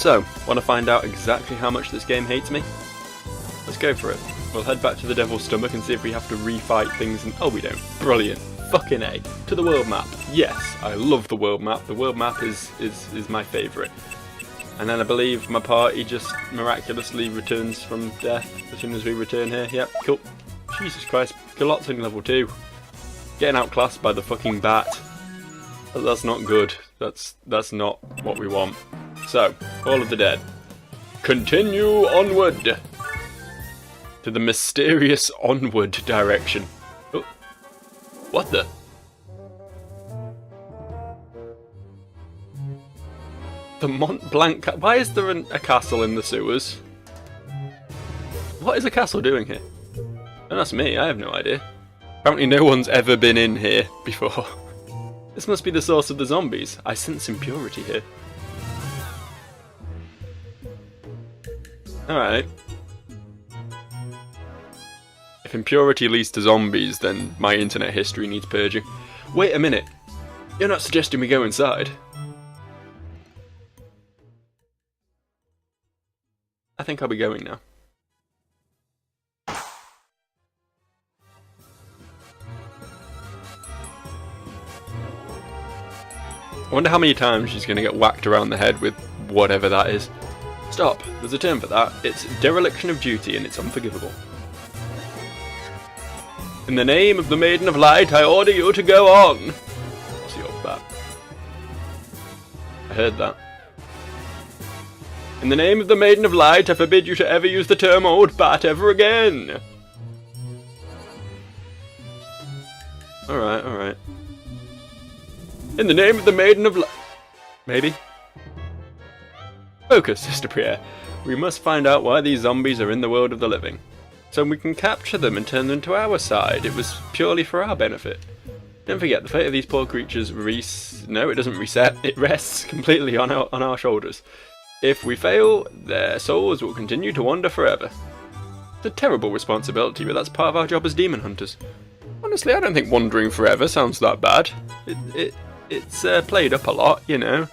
So, want to find out exactly how much this game hates me? Let's go for it. We'll head back to the Devil's Stomach and see if we have to refight things and... Oh, we don't. Brilliant. Fucking A. To the world map. Yes, I love the world map. The world map is my favourite. And then I believe my party just miraculously returns from death as soon as we return here. Yep, cool. Jesus Christ. Galot's in level 2. Getting outclassed by the fucking bat. That's not good. That's not what we want. So, all of the dead. Continue onward! To the mysterious onward direction. Oh. What the? The Mont Blanc... Why is there a castle in the sewers? What is a castle doing here? Don't ask me, I have no idea. Apparently no one's ever been in here before. This must be the source of the zombies. I sense impurity here. Alright. If impurity leads to zombies, then my internet history needs purging. Wait a minute. You're not suggesting we go inside? I think I'll be going now. I wonder how many times she's going to get whacked around the head with whatever that is. Stop. There's a term for that. It's dereliction of duty and it's unforgivable. In the name of the Maiden of Light, I order you to go on. What's your bat? I heard that. In the name of the Maiden of Light, I forbid you to ever use the term old bat ever again. Alright, alright. In the name of the Maiden of Light... Maybe? Focus, Sister Pierre. We must find out why these zombies are in the world of the living. So we can capture them and turn them to our side. It was purely for our benefit. Don't forget, the fate of these poor creatures No, it doesn't reset. It rests completely on our shoulders. If we fail, their souls will continue to wander forever. It's a terrible responsibility, but that's part of our job as demon hunters. Honestly, I don't think wandering forever sounds that bad. It's played up a lot, you know.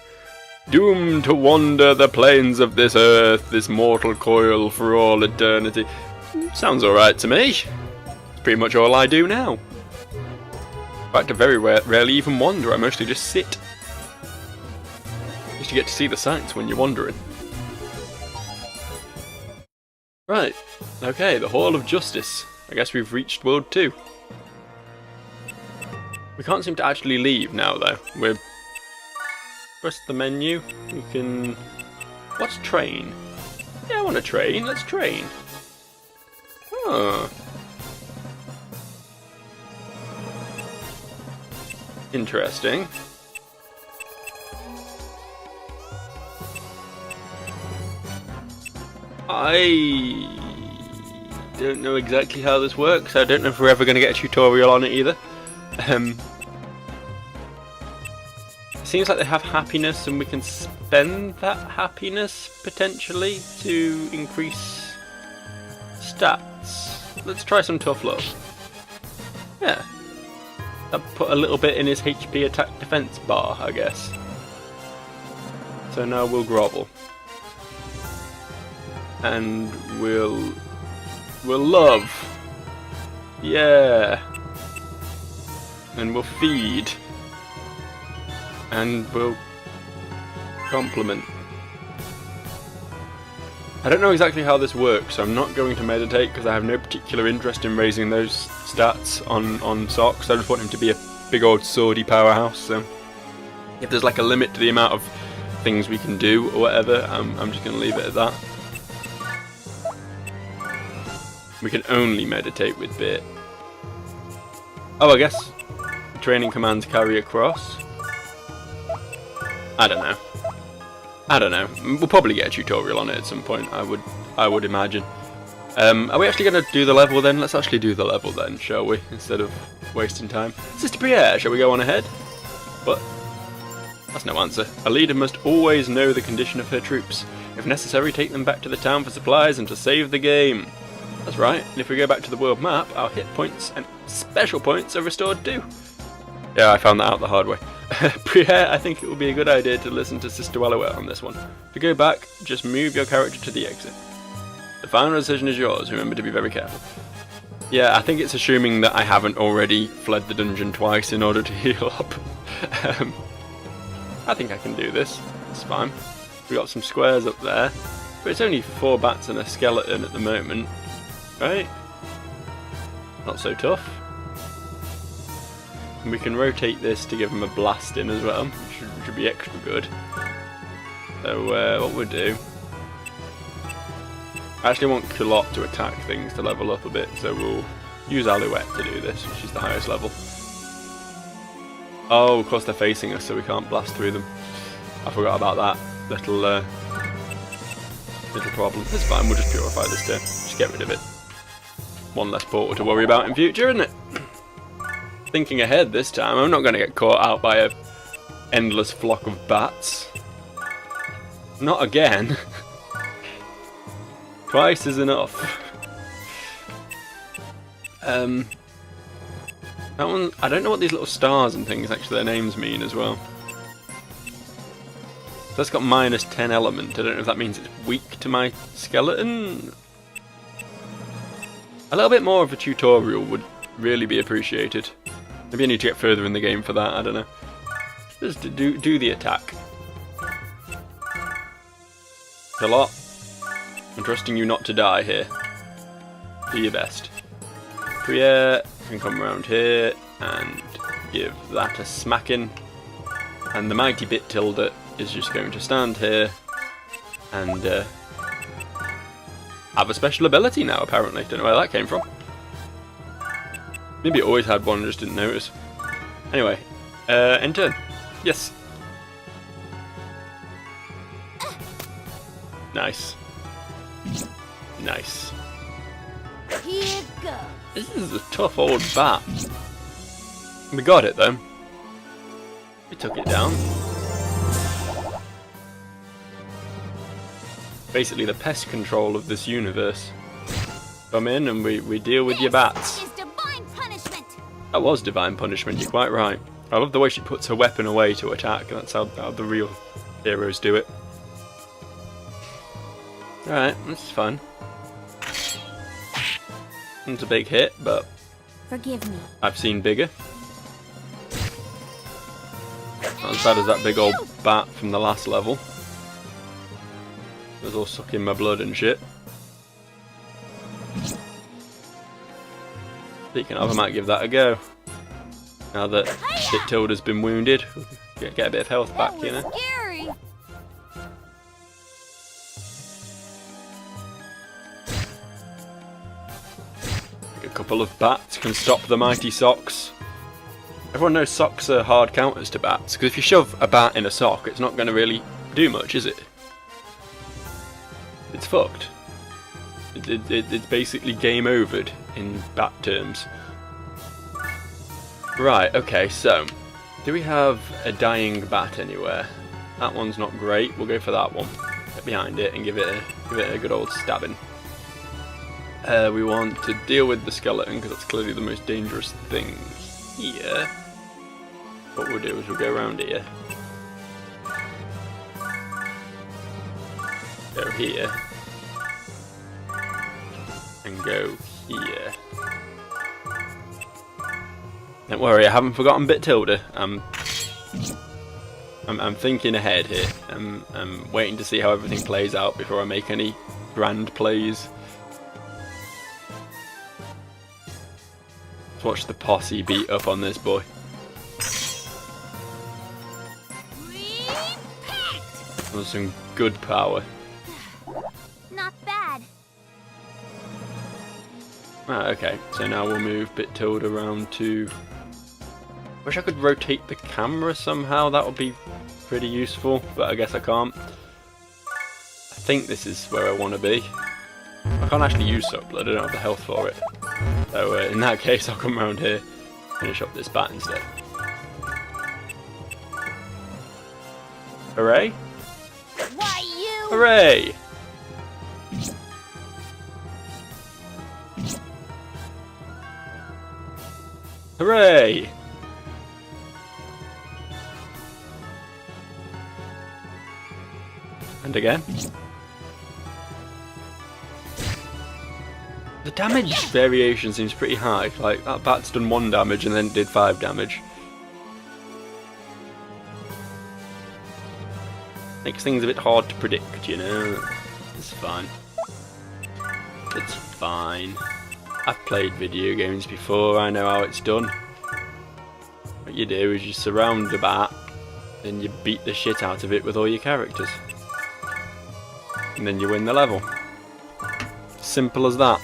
Doomed to wander the plains of this earth, this mortal coil for all eternity. Sounds alright to me. It's pretty much all I do now. In fact, I very rarely even wander, I mostly just sit. You get to see the sights when you're wandering. Right, okay, the Hall of Justice. I guess we've reached World 2. We can't seem to actually leave now, though. We're... Press the menu. We can... What's train? Yeah, I want to train. Let's train. Oh. Interesting. I don't know exactly how this works. I don't know if we're ever going to get a tutorial on it either. Seems like they have happiness and we can spend that happiness potentially to increase stats. Let's try some tough love. Yeah. That put a little bit in his HP attack defense bar, I guess. So now we'll grovel. And we'll love. Yeah. And we'll feed. And we'll compliment. I don't know exactly how this works, so I'm not going to meditate because I have no particular interest in raising those stats on Socks. I just want him to be a big old swordy powerhouse, so if there's like a limit to the amount of things we can do or whatever, I'm just going to leave it at that. We can only meditate with Bit. Oh, I guess training commands carry across. I don't know. We'll probably get a tutorial on it at some point, I would imagine. Are we actually going to do the level then? Let's actually do the level then, shall we? Instead of wasting time. Sister Pierre, shall we go on ahead? But that's no answer. A leader must always know the condition of her troops. If necessary, take them back to the town for supplies and to save the game. That's right, and if we go back to the world map, our hit points and special points are restored too. Yeah, I found that out the hard way. Briere, I think it would be a good idea to listen to Sister Wellaware on this one. To go back, just move your character to the exit. The final decision is yours, remember to be very careful. Yeah, I think it's assuming that I haven't already fled the dungeon twice in order to heal up. I think I can do this, it's fine. We got some squares up there, but it's only 4 bats and a skeleton at the moment, right? Not so tough. And we can rotate this to give him a blast in as well, which should be extra good. So what we'll do... I actually want Culotte to attack things to level up a bit, so we'll use Alouette to do this, which is the highest level. Oh, of course they're facing us, so we can't blast through them. I forgot about that little problem. It's fine, we'll just purify this turn. Just get rid of it. One less portal to worry about in future, isn't it? Thinking ahead this time, I'm not going to get caught out by a endless flock of bats. Not again. Twice is enough. That one, I don't know what these little stars and things actually their names mean as well. That's got -10 element. I don't know if that means it's weak to my skeleton. A little bit more of a tutorial would really be appreciated. Maybe I need to get further in the game for that, I don't know. Just do the attack. Culotte, I'm trusting you not to die here. Do your best. Briere can come around here and give that a smacking. And the mighty Bit-Tilda is just going to stand here and have a special ability now, apparently. Don't know where that came from. Maybe it always had one and just didn't notice. Anyway, end turn. Yes. Nice. Nice. Here goes. This is a tough old bat. We got it though. We took it down. Basically the pest control of this universe. Come in and we deal with your bats. Is divine punishment. That was divine punishment, you're quite right. I love the way she puts her weapon away to attack. That's how the real heroes do it. Alright, this is fun. It's a big hit, but Forgive me. I've seen bigger. Not as bad as that big old bat from the last level. It was all sucking my blood and shit. Speaking of, I might give that a go. Now that Bit-Tilda's been wounded, get a bit of health back, you know. Scary. A couple of bats can stop the mighty socks. Everyone knows socks are hard counters to bats, because if you shove a bat in a sock, it's not going to really do much, is it? It's fucked. It's basically game overed in bat terms. Right, okay, so do we have a dying bat anywhere? That one's not great. We'll go for that one. Get behind it and give it a good old stabbing. We want to deal with the skeleton because that's clearly the most dangerous thing here. What we'll do is we'll go around here. Go here. And go here. Don't worry, I haven't forgotten Bit-Tilda. I'm thinking ahead here. I'm waiting to see how everything plays out before I make any grand plays. Let's watch the posse beat up on this boy. That was some good power. Not bad. Ah, okay, so now we'll move Bit-Tilda around to... Wish I could rotate the camera somehow, that would be pretty useful, but I guess I can't. I think this is where I want to be. I can't actually use Soap Blood, I don't have the health for it. So in that case I'll come around here, finish up this bat instead. Hooray! Why you? Hooray! Hooray! And again. The damage variation seems pretty high. Like, that bat's done 1 damage and then did 5 damage. Makes things a bit hard to predict, you know. It's fine. It's fine. I've played video games before, I know how it's done. What you do is you surround the bat, and you beat the shit out of it with all your characters. And then you win the level. Simple as that.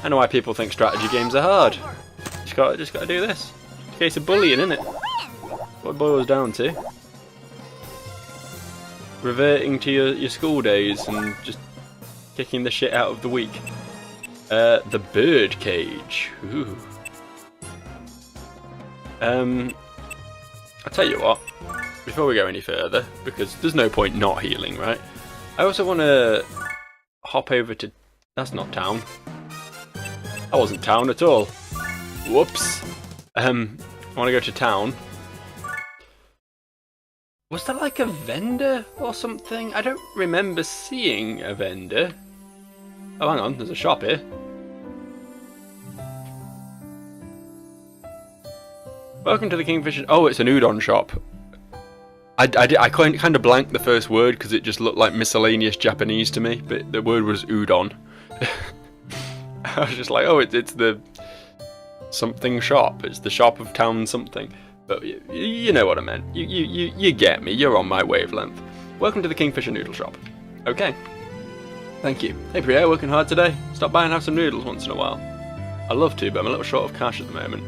I know why people think strategy games are hard. Just gotta do this. It's a case of bullying, isn't it? What it boils down to. Reverting to your school days and just kicking the shit out of the weak. The bird cage. Ooh. I'll tell you what, before we go any further, because there's no point not healing, right? I also want to hop over to... That's not town. That wasn't town at all. Whoops. I want to go to town. Was there like a vendor or something? I don't remember seeing a vendor. Oh, hang on, there's a shop here. Welcome to the Kingfisher... Oh, it's an udon shop. I kind of blanked the first word because it just looked like miscellaneous Japanese to me, but the word was udon. I was just like, oh, it's the something shop. It's the shop of town something. But you know what I meant. You get me. You're on my wavelength. Welcome to the Kingfisher Noodle Shop. Okay. Thank you. Hey Priya, working hard today? Stop by and have some noodles once in a while. I'd love to, but I'm a little short of cash at the moment.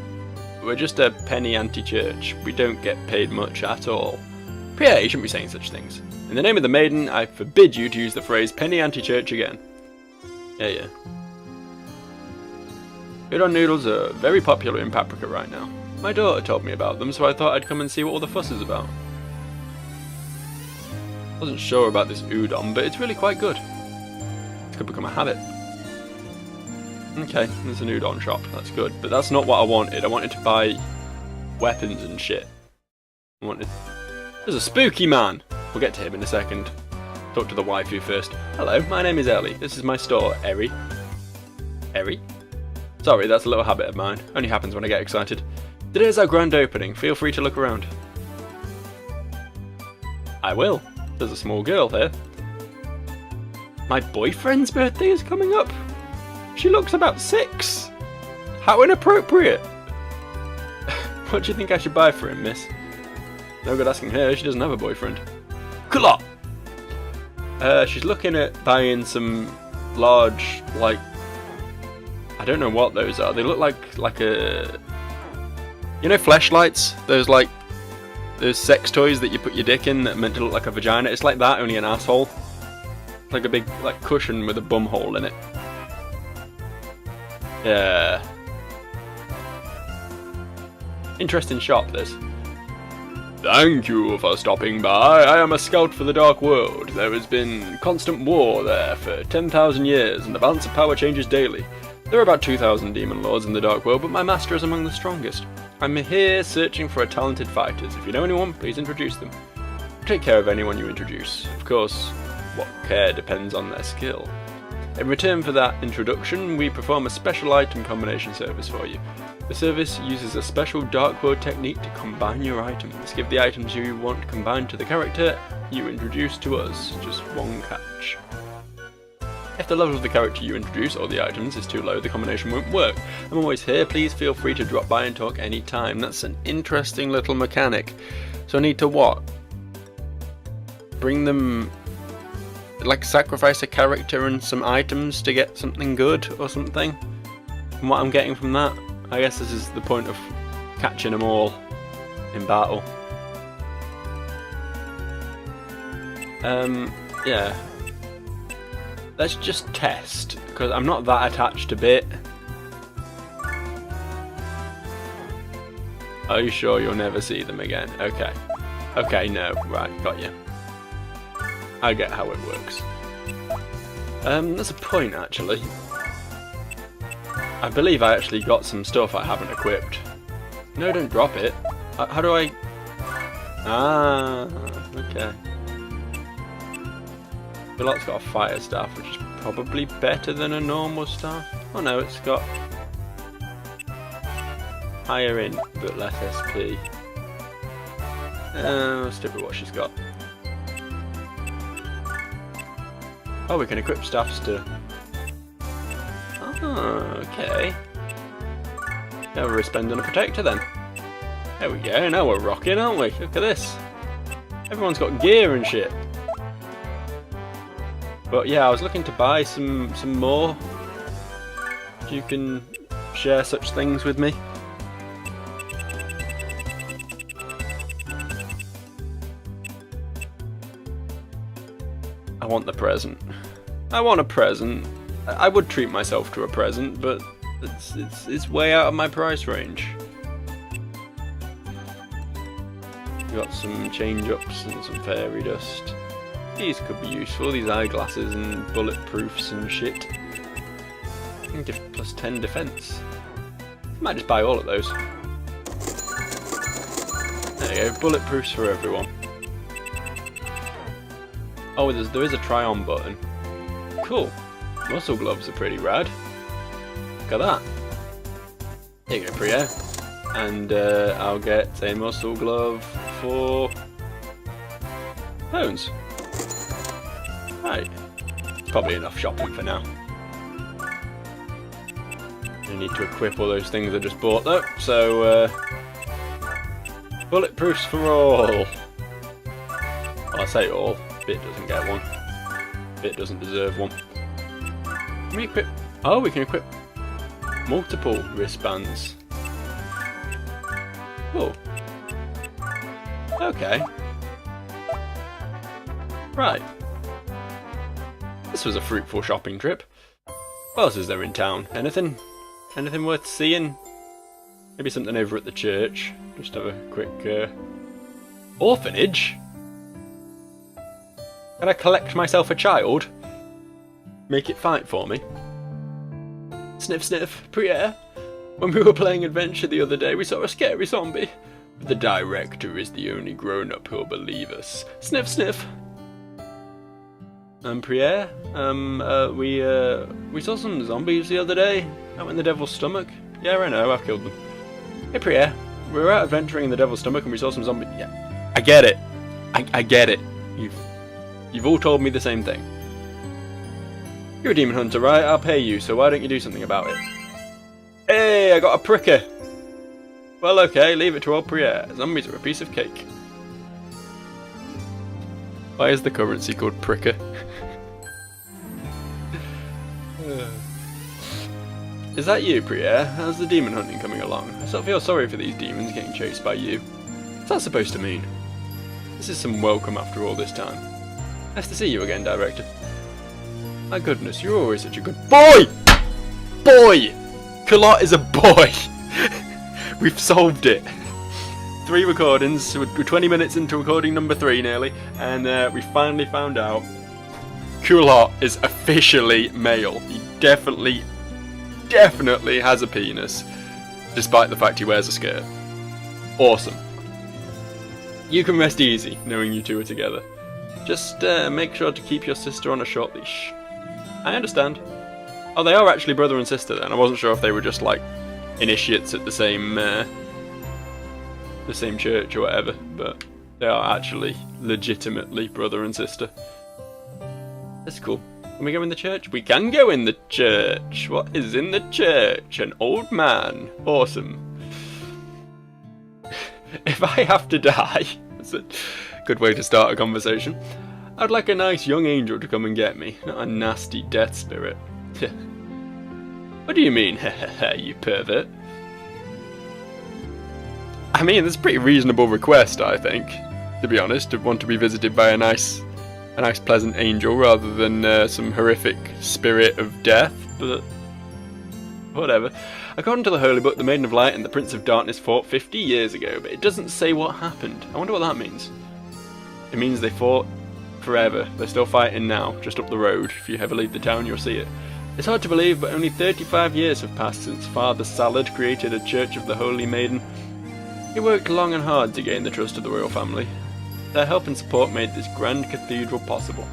We're just a penny anti-church. We don't get paid much at all. Priya, you shouldn't be saying such things. In the name of the maiden, I forbid you to use the phrase penny anti-church again. Yeah. Udon noodles are very popular in Paprika right now. My daughter told me about them, so I thought I'd come and see what all the fuss is about. Wasn't sure about this udon, but it's really quite good. It could become a habit. Okay, there's an udon shop, that's good. But that's not what I wanted. I wanted to buy weapons and shit. There's a spooky man! We'll get to him in a second. Talk to the waifu first. Hello, my name is Ellie. This is my store, Eri. Eri? Sorry, that's a little habit of mine. Only happens when I get excited. Today's our grand opening. Feel free to look around. I will. There's a small girl here. My boyfriend's birthday is coming up. She looks about 6. How inappropriate. What do you think I should buy for him, miss? No good asking her, she doesn't have a boyfriend. Cool. She's looking at buying some large, like... I don't know what those are. They look like a... You know fleshlights? Those sex toys that you put your dick in that are meant to look like a vagina? It's like that, only an asshole. Like a big cushion with a bum hole in it. Yeah. Interesting shop, this. Thank you for stopping by. I am a scout for the Dark World. There has been constant war there for 10,000 years, and the balance of power changes daily. There are about 2,000 demon lords in the Dark World, but my master is among the strongest. I'm here searching for talented fighters. If you know anyone, please introduce them. Take care of anyone you introduce. Of course, what care depends on their skill. In return for that introduction, we perform a special item combination service for you. The service uses a special Dark World technique to combine your items. Give the items you want combined to the character you introduce to us. Just one catch. If the level of the character you introduce or the items is too low, the combination won't work. I'm always here, please feel free to drop by and talk anytime. That's an interesting little mechanic. So I need to what? Bring them... like sacrifice a character and some items to get something good or something? From what I'm getting from that, I guess this is the point of catching them all in battle. Yeah. Let's just test, because I'm not that attached to Bit. Are you sure you'll never see them again? Okay. Okay, no. Right, got you. I get how it works. There's a point, actually. I believe I actually got some stuff I haven't equipped. No, don't drop it. How do I... Ah, okay. Bulot's got a fire staff, which is probably better than a normal staff. Oh no, it's got higher int, but less SP. Let's stick with what she's got. Oh, we can equip staffs too. Oh, okay. Now we're spending a protector then. There we go, now we're rocking, aren't we? Look at this. Everyone's got gear and shit. But yeah, I was looking to buy some more. You can share such things with me. I want the present. I want a present. I would treat myself to a present, but it's way out of my price range. Got some change-ups and some fairy dust. These could be useful, these eyeglasses and bulletproofs and shit. I can give plus 10 defense. Might just buy all of those. There you go, bulletproofs for everyone. Oh, there is a try-on button. Cool. Muscle gloves are pretty rad. Look at that. There you go, Priya. And I'll get a muscle glove for Bones. Right. Probably enough shopping for now. I need to equip all those things I just bought though, so bulletproofs for all. Well, I say all. Bit doesn't get one. Bit doesn't deserve one. Can we equip? Oh, we can equip multiple wristbands. Cool. Okay. Right. This was a fruitful shopping trip. What else is there in town? Anything? Anything worth seeing? Maybe something over at the church. Just have a quick orphanage? Can I collect myself a child? Make it fight for me? Sniff sniff, Priya. When we were playing Adventure the other day, we saw a scary zombie. But the director is the only grown-up who'll believe us. Sniff sniff. Priya, we saw some zombies the other day out in the Devil's Stomach. Yeah, I know, I've killed them. Hey Priya, we were out adventuring in the Devil's Stomach and we saw some zombies. Yeah, I get it. I get it. You've all told me the same thing. You're a demon hunter, right? I'll pay you, so why don't you do something about it? Hey, I got a pricker! Well, okay, leave it to old Priya. Zombies are a piece of cake. Why is the currency called pricker? Is that you, Priya? How's the demon hunting coming along? I sort of feel sorry for these demons getting chased by you. What's that supposed to mean? This is some welcome after all this time. Nice to see you again, Director. My goodness, you're always such a good boy! Boy! Kalot is a boy! We've solved it. 3 recordings, we're 20 minutes into recording number 3 nearly, and we finally found out Kulot is officially male. He definitely has a penis, despite the fact he wears a skirt. Awesome. You can rest easy, knowing you two are together. Just make sure to keep your sister on a short leash. I understand. Oh, they are actually brother and sister then. I wasn't sure if they were just like initiates at the same church or whatever, but they are actually legitimately brother and sister. That's cool. Can we go in the church? We can go in the church. What is in the church? An old man. Awesome. If I have to die, that's a good way to start a conversation. I'd like a nice young angel to come and get me, not a nasty death spirit. What do you mean, you pervert? I mean, that's a pretty reasonable request, I think, to be honest, to want to be visited by a nice pleasant angel rather than some horrific spirit of death, but whatever. According to the Holy Book, the Maiden of Light and the Prince of Darkness fought 50 years ago, but it doesn't say what happened. I wonder what that means. It means they fought forever. They're still fighting now, just up the road. If you ever leave the town, you'll see it. It's hard to believe, but only 35 years have passed since Father Salad created a Church of the Holy Maiden. He worked long and hard to gain the trust of the royal family. Their help and support made this grand cathedral possible.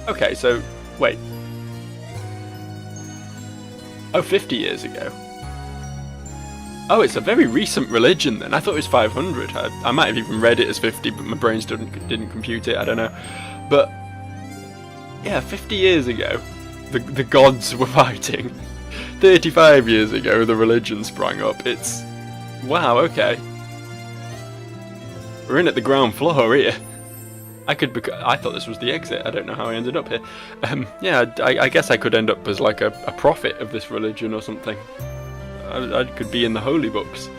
Okay, so, wait. Oh, 50 years ago. Oh, it's a very recent religion then. I thought it was 500. I might have even read it as 50, but my brain didn't compute it. I don't know. But, yeah, 50 years ago, the gods were fighting. 35 years ago, the religion sprang up. It's... Wow, okay. We're in at the ground floor here. I thought this was the exit. I don't know how I ended up here. Yeah, I guess I could end up as like a prophet of this religion or something. I could be in the holy books.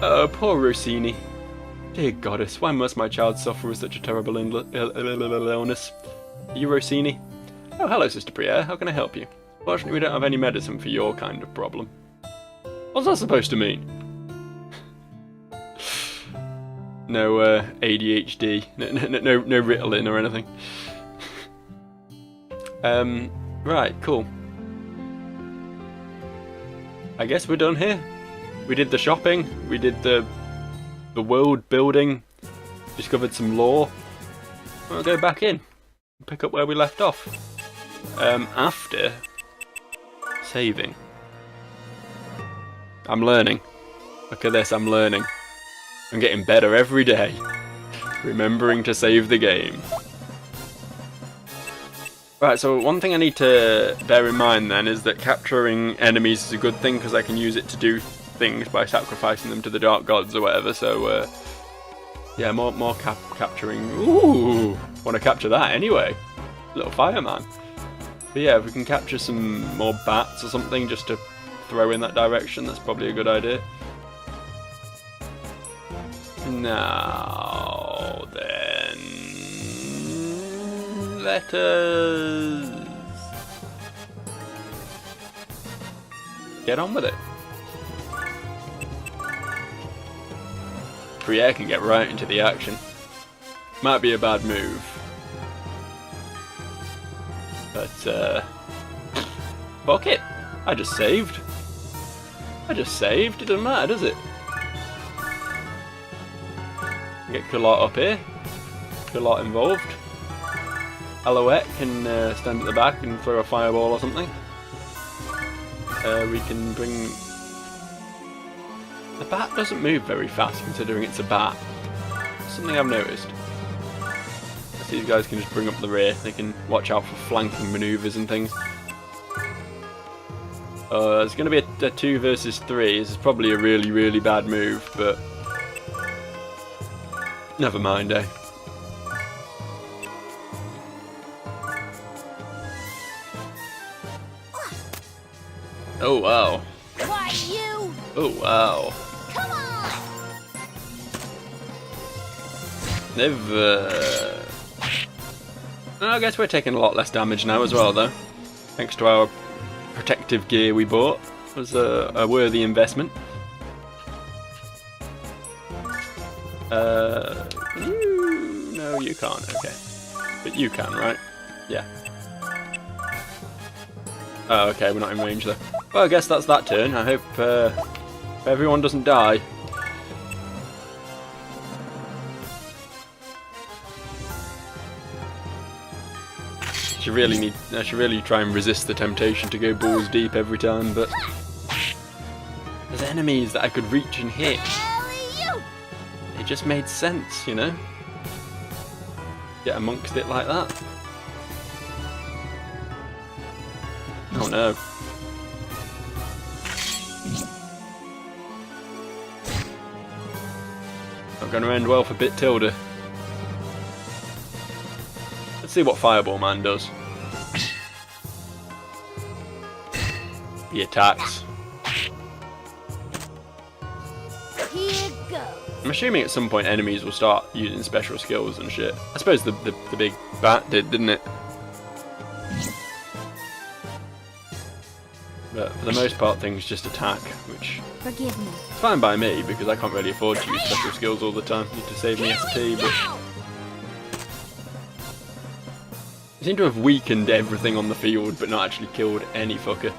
Oh, poor Rossini. Dear goddess, why must my child suffer with such a terrible illness? Are you Rossini? Oh, hello, Sister Priere. How can I help you? Fortunately, we don't have any medicine for your kind of problem. What's that supposed to mean? No ADHD, no Ritalin or anything. Right, cool. I guess we're done here. We did the shopping, we did the world building, discovered some lore. We'll go back in and pick up where we left off. After saving. I'm learning. Look at this, I'm learning. I'm getting better every day. Remembering to save the game. Right, so one thing I need to bear in mind then is that capturing enemies is a good thing because I can use it to do things by sacrificing them to the dark gods or whatever, so yeah, more capturing. Ooh, want to capture that anyway. Little fireman. But yeah, if we can capture some more bats or something just to throw in that direction, that's probably a good idea. Now then, let us get on with it. Priere can get right into the action. Might be a bad move, but fuck it. I just saved. It doesn't matter, does it? Get Culotte up here. Culotte involved. Alouette can stand at the back and throw a fireball or something. We can bring... The bat doesn't move very fast considering it's a bat. Something I've noticed. These guys can just bring up the rear. They can watch out for flanking manoeuvres and things. It's going to be a 2 versus 3. This is probably a really, really bad move, but... Never mind, eh? Oh wow. Why you? Oh wow. Come on! They've I guess we're taking a lot less damage now as well though. Thanks to our protective gear we bought. It was a worthy investment. No, you can't. Okay, but you can, right? Yeah. Oh, okay, we're not in range though. Well, I guess that's that turn. I hope everyone doesn't die. I should really try and resist the temptation to go balls deep every time, but there's enemies that I could reach and hit. It just made sense, you know? Get amongst it like that. Oh no. Not going to end well for Bit Tilda. Let's see what Fireball Man does. He attacks. Here goes. I'm assuming at some point enemies will start using special skills and shit. I suppose the big bat did, didn't it? But for the most part things just attack, which Forgive me. is fine by me because I can't really afford to use special skills all the time. Need to save me SP, but I seem to have weakened everything on the field but not actually killed any fucker.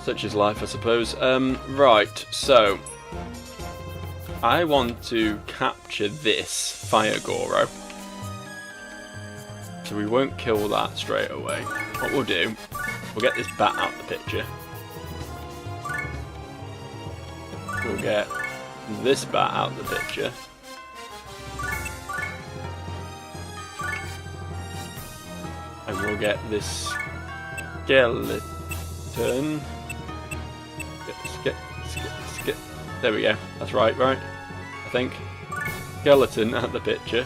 Such is life, I suppose. Right, so I want to capture this Fire Goro. So we won't kill that straight away. What we'll do, we'll get this bat out the picture. We'll get this bat out the picture. And we'll get this skeleton. There we go. That's right? I think. Skeleton out the picture.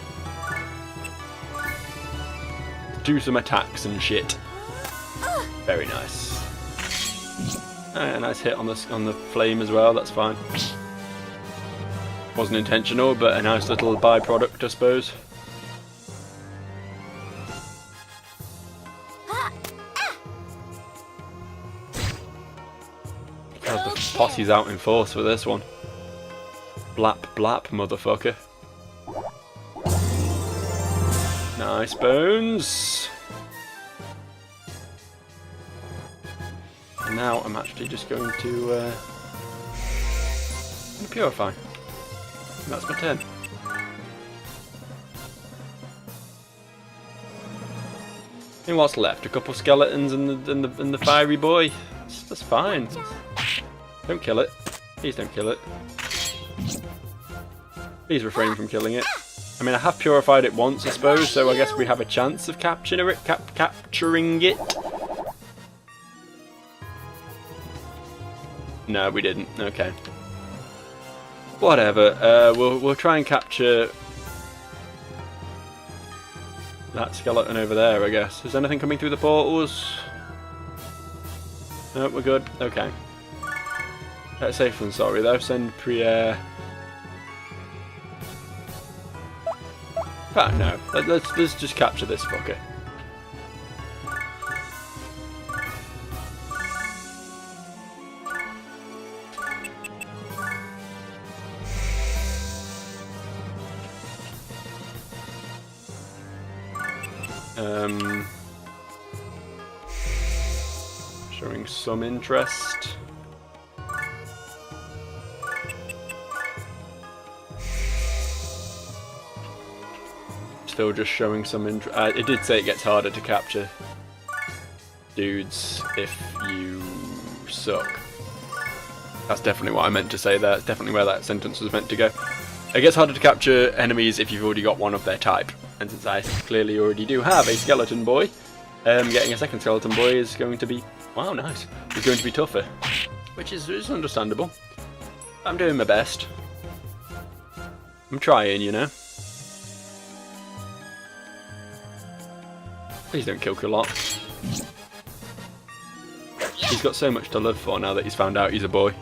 Do some attacks and shit. Very nice. A nice hit on the flame as well. That's fine. Wasn't intentional, but a nice little byproduct, I suppose. God, the posse's out in force for this one. Blap blap, motherfucker. Nice bones. And now I'm actually just going to purify. And that's my turn. And what's left? A couple skeletons and the fiery boy. That's fine. Don't kill it. Please don't kill it. Please refrain from killing it. I mean, I have purified it once, I suppose, so I guess we have a chance of capturing it. No, we didn't. Okay. Whatever. We'll try and capture that skeleton over there, I guess. Is anything coming through the portals? No, we're good. Okay. Better safe than sorry, though. Send Priere. Ah, no. Let's just capture this fucker. Showing some interest. Still just showing some interest. It did say it gets harder to capture dudes if you suck. That's definitely what I meant to say there. That's definitely where that sentence was meant to go. It gets harder to capture enemies if you've already got one of their type. And since I clearly already do have a skeleton boy, getting a second skeleton boy is going to be... Wow, nice. It's going to be tougher. Which is understandable. I'm doing my best. I'm trying, you know. Please don't kill Kulot. He's got so much to live for now that he's found out he's a boy.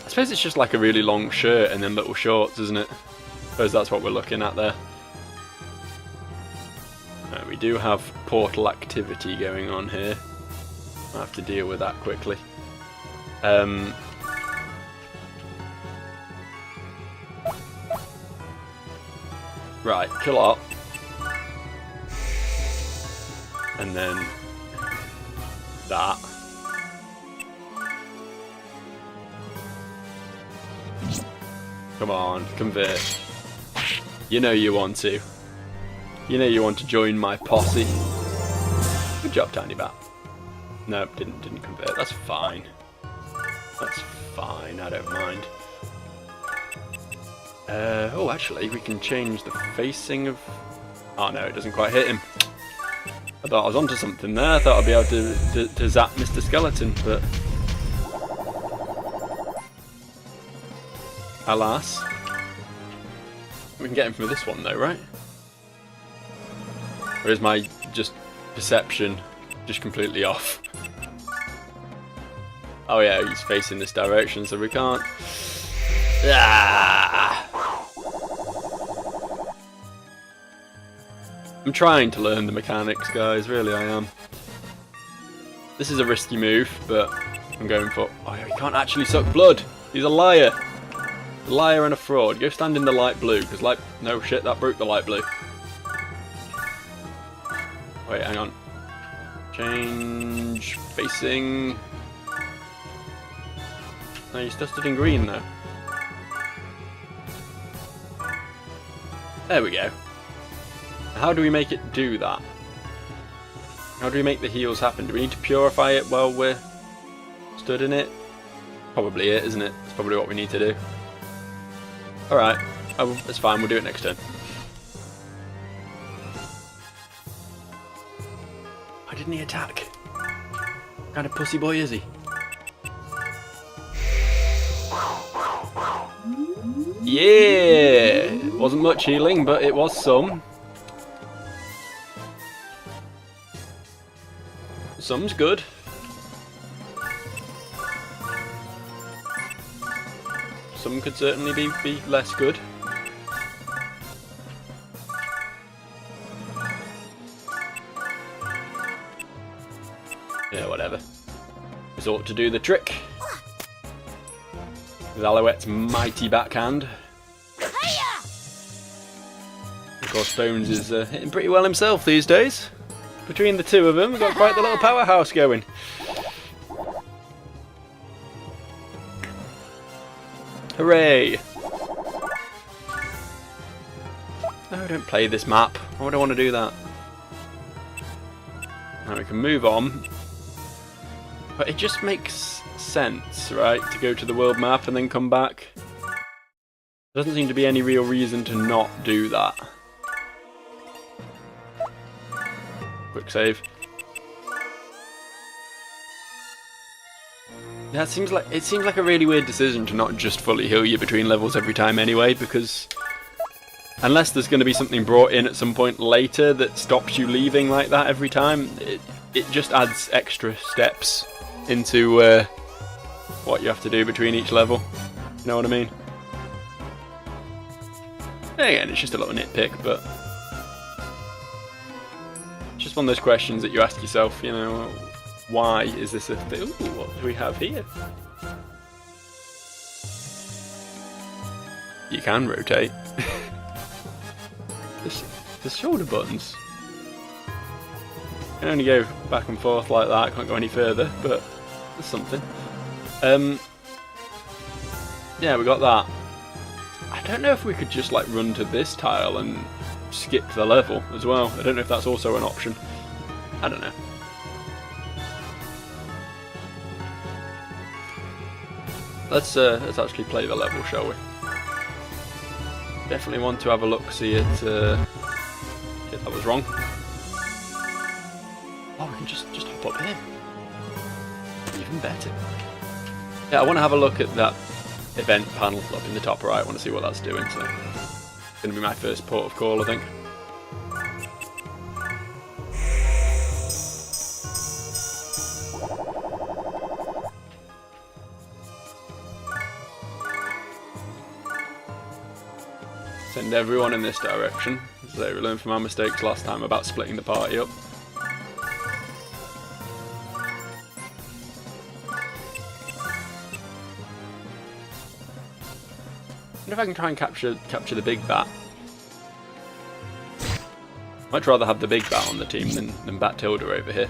I suppose it's just like a really long shirt and then little shorts, isn't it? I suppose that's what we're looking at there. We do have portal activity going on here. I'll have to deal with that quickly. Right, Kulot. And then that. Come on, convert. You know you want to. You know you want to join my posse. Good job, Tiny Bat. Nope, didn't convert. That's fine. That's fine, I don't mind. Oh, actually, we can change the facing of... Oh no, it doesn't quite hit him. I thought I was onto something there. I thought I'd be able to zap Mr. Skeleton, but... Alas. We can get him from this one though, right? Or is my just perception just completely off? Oh yeah, he's facing this direction, so we can't... Ah! I'm trying to learn the mechanics, guys, really I am. This is a risky move, but I'm going for... Oh yeah, he can't actually suck blood! He's a liar! A liar and a fraud. Go stand in the light blue, because light... No shit, that broke the light blue. Wait, hang on. Change... Facing... No, he's still stood in green, though. There we go. How do we make it do that? How do we make the heals happen? Do we need to purify it while we're stood in it? Probably it, isn't it? It's probably what we need to do. Alright, it's fine, we'll do it next turn. Why didn't he attack? What kind of pussy boy is he? Yeah! Wasn't much healing, but it was some. Some's good. Some could certainly be less good. Yeah, whatever. This ought to do the trick. With Alouette's mighty backhand. Of course, Bones is hitting pretty well himself these days. Between the two of them, we've got quite the little powerhouse going. Hooray! No, don't play this map. Why would I want to do that? Now we can move on. But it just makes sense, right? To go to the world map and then come back. There doesn't seem to be any real reason to not do that. Quick save. Yeah, it seems like a really weird decision to not just fully heal you between levels every time anyway, because unless there's going to be something brought in at some point later that stops you leaving like that every time, it just adds extra steps into what you have to do between each level. You know what I mean? Again, it's just a little nitpick, but it's just one of those questions that you ask yourself, you know, why is this a thing? Ooh, what do we have here? You can rotate. the shoulder buttons. You can only go back and forth like that, can't go any further, but there's something. Yeah, we got that. I don't know if we could just like run to this tile and skip the level as well. I don't know if that's also an option. I don't know. Let's actually play the level, shall we? Definitely want to have a look, see it. Shit, that was wrong. Oh, we can just hop up here. Even better. Yeah, I want to have a look at that event panel up in the top right. I want to see what that's doing. So, it's going to be my first port of call, I think. Send everyone in this direction. So we learned from our mistakes last time about splitting the party up. I wonder if I can try and capture the big bat. Much rather have the big bat on the team than Bat Tilda over here.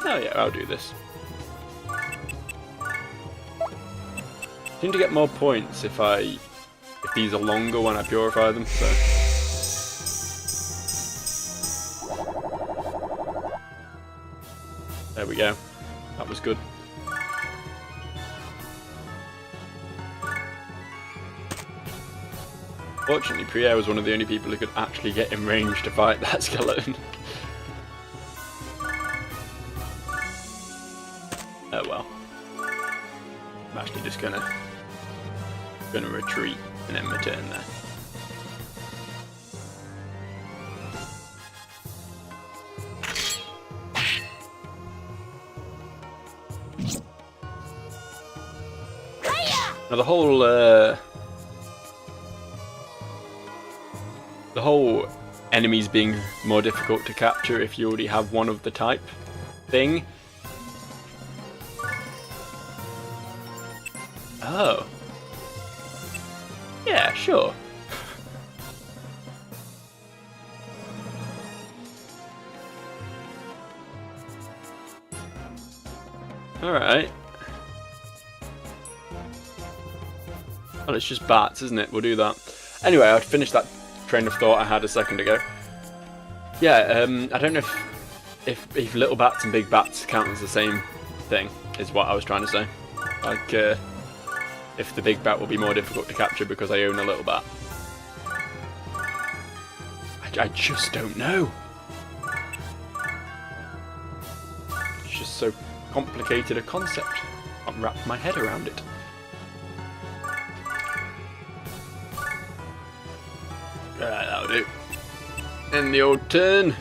Oh yeah, I'll do this. Seem to get more points if these are longer when I purify them, so. There we go. That was good. Fortunately, Pierre was one of the only people who could actually get in range to fight that skeleton. Oh well. I'm actually just gonna retreat and end my turn there. Now the whole enemies being more difficult to capture if you already have one of the type thing. Oh. Yeah, sure. Alright. Well, it's just bats, isn't it? We'll do that. Anyway, I'd finished that train of thought I had a second ago. Yeah, I don't know if little bats and big bats count as the same thing, is what I was trying to say. Like, if the big bat will be more difficult to capture because I own a little bat. I just don't know. It's just so complicated a concept. I can't wrap my head around it. Alright, that'll do. End the old turn.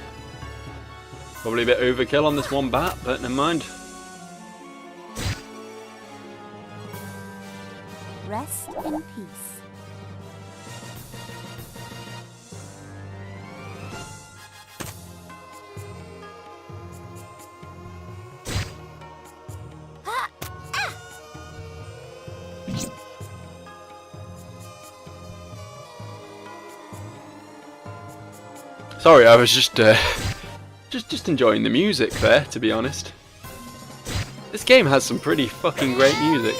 Probably a bit overkill on this one bat, but never mind. Rest in peace. Sorry, I was just enjoying the music there, to be honest. This game has some pretty fucking great music.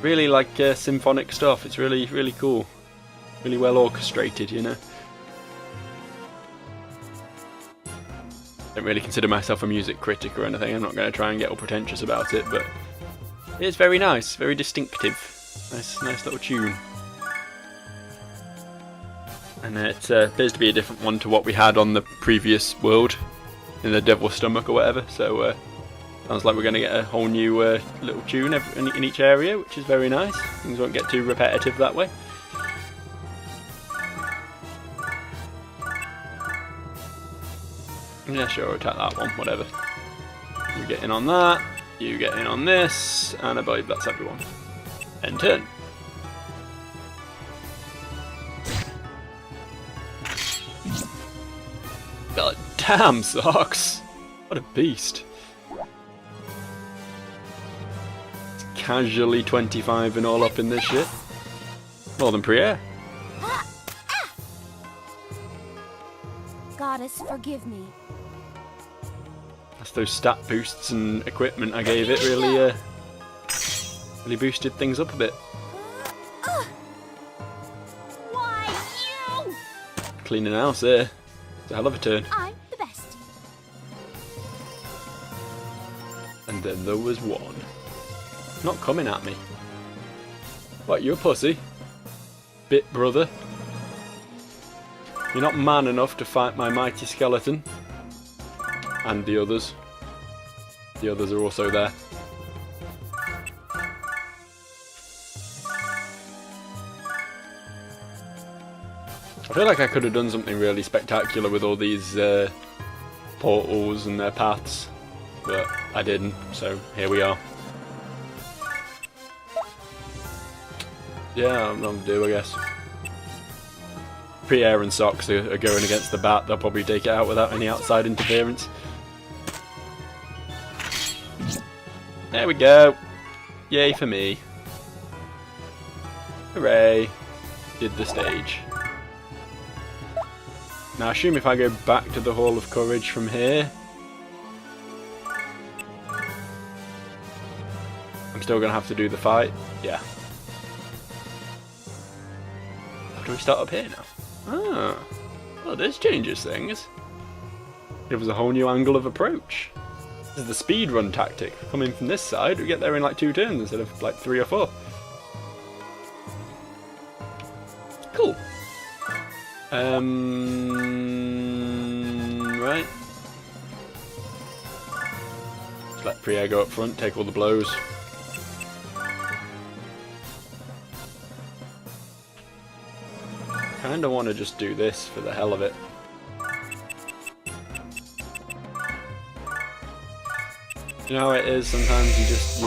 Really like symphonic stuff. It's really cool. Really well orchestrated, you know. Don't really consider myself a music critic or anything. I'm not going to try and get all pretentious about it, but it's very nice, very distinctive. Nice little tune. And it appears to be a different one to what we had on the previous world, in the Devil's Stomach or whatever. So sounds like we're going to get a whole new little tune in each area, which is very nice. Things won't get too repetitive that way. Yeah, sure, attack that one, whatever. You get in on that, you get in on this, and I believe that's everyone. End turn. God damn, Socks! What a beast. It's casually 25 and all up in this shit. More than Priere. Goddess, forgive me. That's those stat boosts and equipment I gave it really boosted things up a bit. Why you? Cleaning house there. It's a hell of a turn. I'm the best. And then there was one. Not coming at me. What, you a pussy? Bit brother? You're not man enough to fight my mighty skeleton. And the others. The others are also there. I feel like I could have done something really spectacular with all these portals and their paths, but I didn't, so here we are. Yeah, I'll do, I guess. Priere and Socks are going against the bat. They'll probably take it out without any outside interference. There we go. Yay for me. Hooray. Did the stage. Now I assume if I go back to the Hall of Courage from here, I'm still going to have to do the fight. Yeah. How do we start up here now? Ah, well, this changes things. Gives us a whole new angle of approach. This is the speedrun tactic. Coming from this side, we get there in like 2 turns instead of like 3 or 4. Cool. Right. Just let Priere go up front, take all the blows. Kinda want to just do this for the hell of it. You know how it is, sometimes you just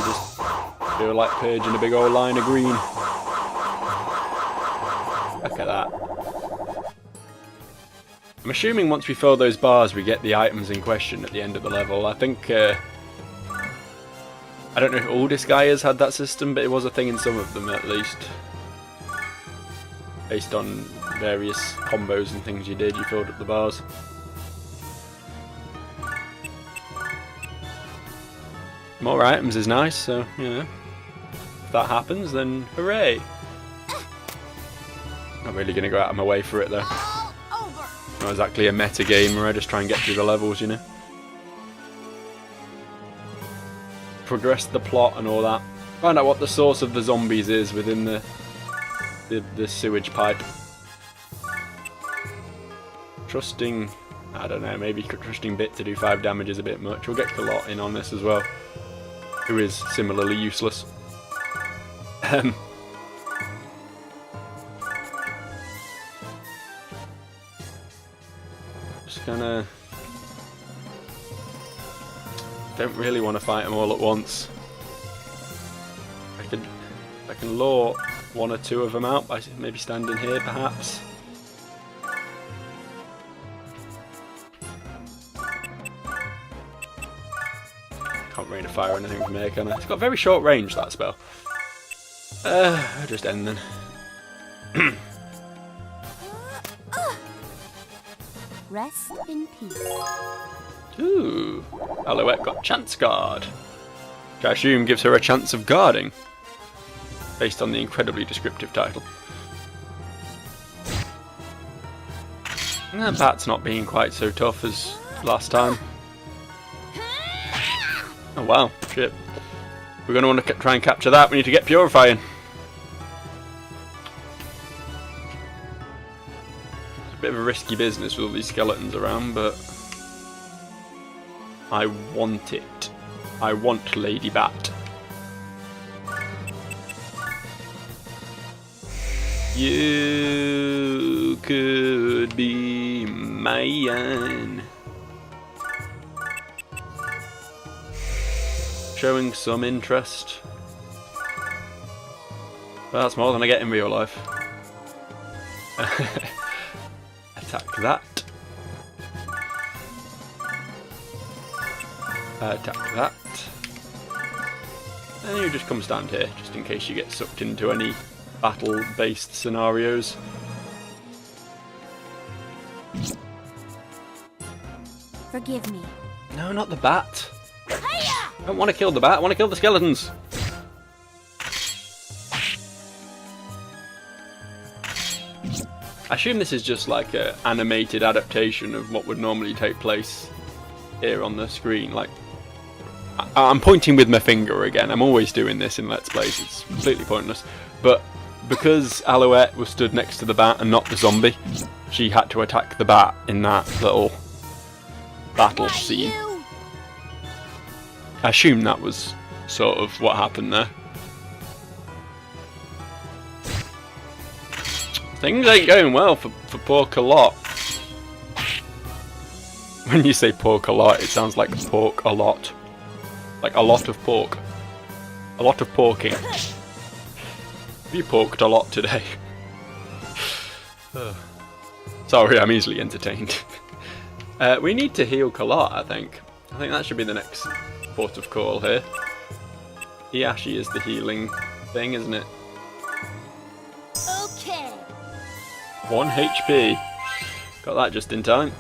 feel like purging a big old line of green. Look at that. I'm assuming once we fill those bars we get the items in question at the end of the level. I think, I don't know if all Disgaeas had that system, but it was a thing in some of them at least. Based on various combos and things you did, you filled up the bars. More items is nice, so, you know. If that happens, then hooray! Not really going to go out of my way for it, though. All over. Not exactly a meta gamer, I just try and get through the levels, you know. Progress the plot and all that. Find out what the source of the zombies is within the sewage pipe. Trusting, I don't know, maybe trusting Bit to do 5 damage is a bit much. We'll get Kalot in on this as well, who is similarly useless. Just gonna... Don't really want to fight them all at once. I can lure 1 or 2 of them out by maybe standing here, perhaps. Can't rain of fire or anything from here, can I? It's got very short range, that spell. I'll just end then. Rest in peace. Ooh, Alouette got Chance Guard, which I assume gives her a chance of guarding, based on the incredibly descriptive title. And that bat's not being quite so tough as last time. Oh wow, shit. We're going to want to try and capture that, we need to get Purifying. It's a bit of a risky business with all these skeletons around, but I want it. I want Lady Bat. You could be mine. Showing some interest. Well, that's more than I get in real life. Attack that. Attack that. And you just come stand here, just in case you get sucked into any battle-based scenarios. Forgive me. No, not the bat. I don't want to kill the bat, I want to kill the skeletons. I assume this is just like an animated adaptation of what would normally take place here on the screen. Like, I'm pointing with my finger again. I'm always doing this in Let's Plays. It's completely pointless. But because Alouette was stood next to the bat and not the zombie, she had to attack the bat in that little battle scene. I assume that was sort of what happened there. Things ain't going well for poor Kalot. When you say pork a lot, it sounds like pork a lot. Like a lot of pork. A lot of porking. You porked a lot today. Sorry, I'm easily entertained. We need to heal Kalot, I think. I think that should be the next port of call here. Iashi is the healing thing, isn't it? Okay. 1 HP. Got that just in time.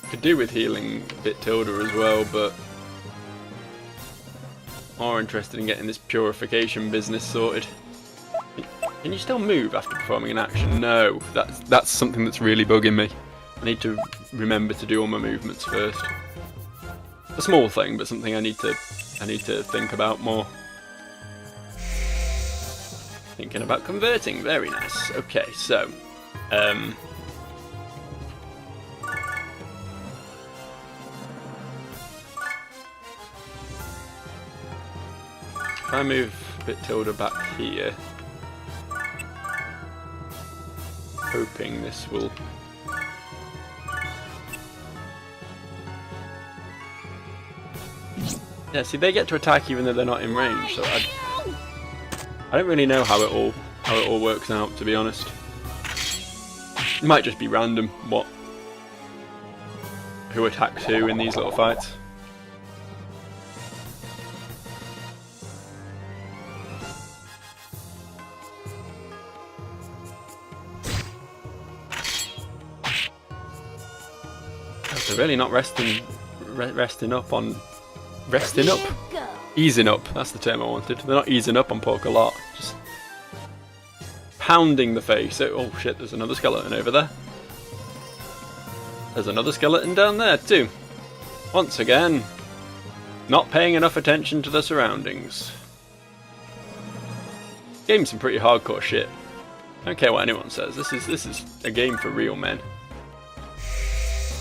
Could do with healing Bit Tilda as well, but more interested in getting this purification business sorted. Can you still move after performing an action? No, that's something that's really bugging me. I need to remember to do all my movements first. A small thing, but something I need to think about more. Thinking about converting, very nice. Okay, so if I move Bit Tilda back here, hoping this will... Yeah, see, they get to attack even though they're not in range, so I don't really know how it all works out, to be honest. It might just be random who attacks who in these little fights. They're really not resting up on... Resting up? Here go. Easing up, that's the term I wanted. They're not easing up on Pork a lot, just pounding the face. Oh shit, there's another skeleton over there. There's another skeleton down there too. Once again, not paying enough attention to the surroundings. Game's some pretty hardcore shit. I don't care what anyone says, this is a game for real men.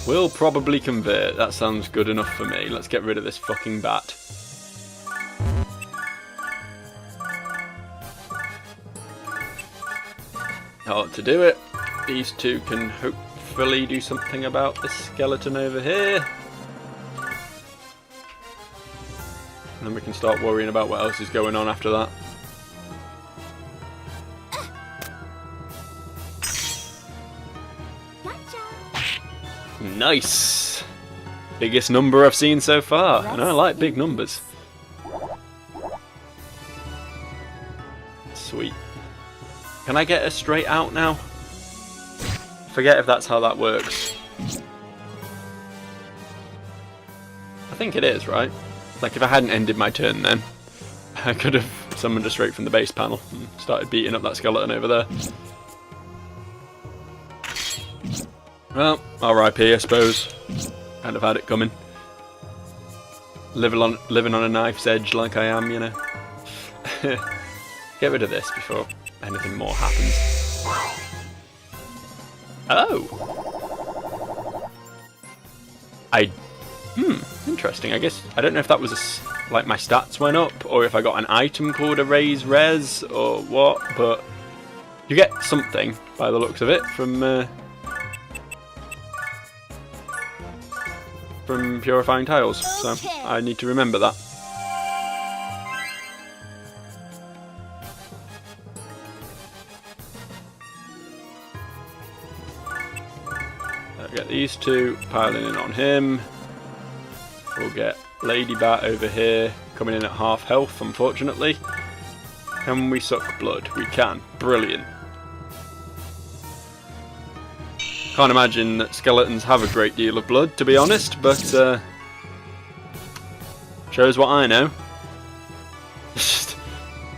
We'll probably convert, that sounds good enough for me. Let's get rid of this fucking bat. Oh, to do it, these two can hopefully do something about this skeleton over here. And then we can start worrying about what else is going on after that. Nice! Biggest number I've seen so far, and I like big numbers. Sweet. Can I get her straight out now? Forget if that's how that works. I think it is, right? Like if I hadn't ended my turn then, I could have summoned her straight from the base panel and started beating up that skeleton over there. Well, RIP I suppose. Kind of had it coming. Living on a knife's edge like I am, you know. Get rid of this before anything more happens. Oh! Interesting. I guess, I don't know if that was like my stats went up, or if I got an item called a raise res, or what, but you get something by the looks of it from purifying tiles, so I need to remember that. I'll get these two piling in on him. We'll get Lady Bat over here, coming in at half health, unfortunately. Can we suck blood? We can. Brilliant. Can't imagine that skeletons have a great deal of blood, to be honest, but shows what I know.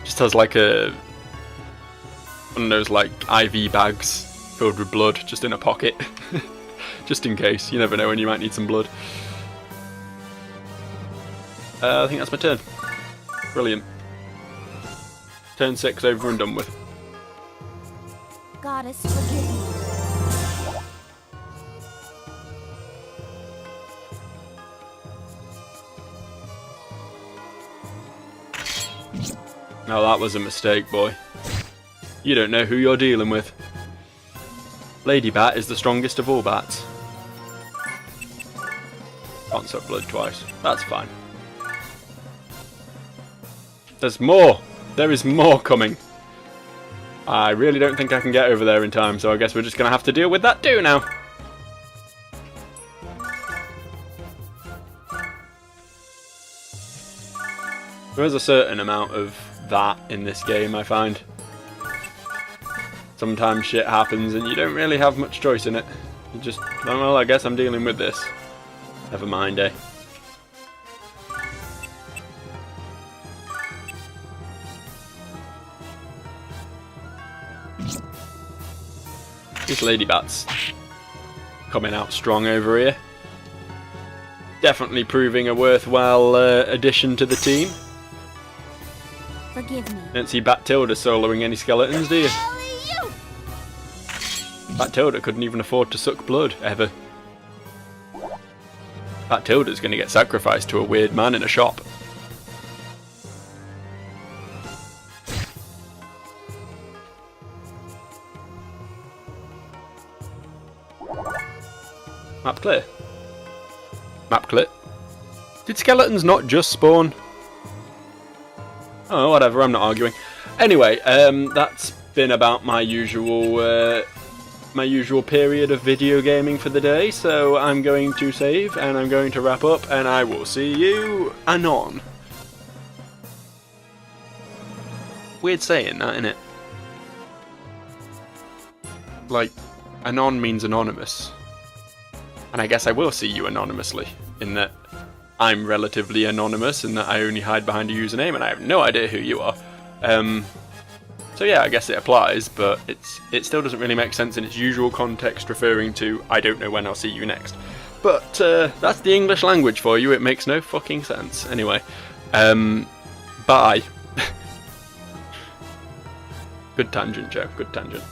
just has like one of those like IV bags filled with blood just in a pocket. Just in case, you never know when you might need some blood. I think that's my turn. Brilliant. Turn 6 over and done with. Goddess, forgive me. Now that was a mistake, boy. You don't know who you're dealing with. Lady Bat is the strongest of all bats. Can't suck blood twice. That's fine. There's more! There is more coming. I really don't think I can get over there in time, so I guess we're just going to have to deal with that too now. There is a certain amount of that in this game, I find. Sometimes shit happens and you don't really have much choice in it. You just, well, I guess I'm dealing with this. Never mind, eh? This Lady Bat's coming out strong over here. Definitely proving a worthwhile addition to the team. Forgive me. Don't see Bat Tilda soloing any skeletons, do you? Bat Tilda couldn't even afford to suck blood, ever. Bat Tilda's gonna get sacrificed to a weird man in a shop. Map clear. Map clear. Did skeletons not just spawn? Oh, whatever, I'm not arguing. Anyway, that's been about my usual period of video gaming for the day, so I'm going to save, and I'm going to wrap up, and I will see you anon. Weird saying that, innit? Like, anon means anonymous. And I guess I will see you anonymously, in that I'm relatively anonymous, and that I only hide behind a username, and I have no idea who you are. So yeah, I guess it applies, but it still doesn't really make sense in its usual context, referring to I don't know when I'll see you next. But that's the English language for you. It makes no fucking sense. Anyway, bye. Good tangent, Joe. Good tangent.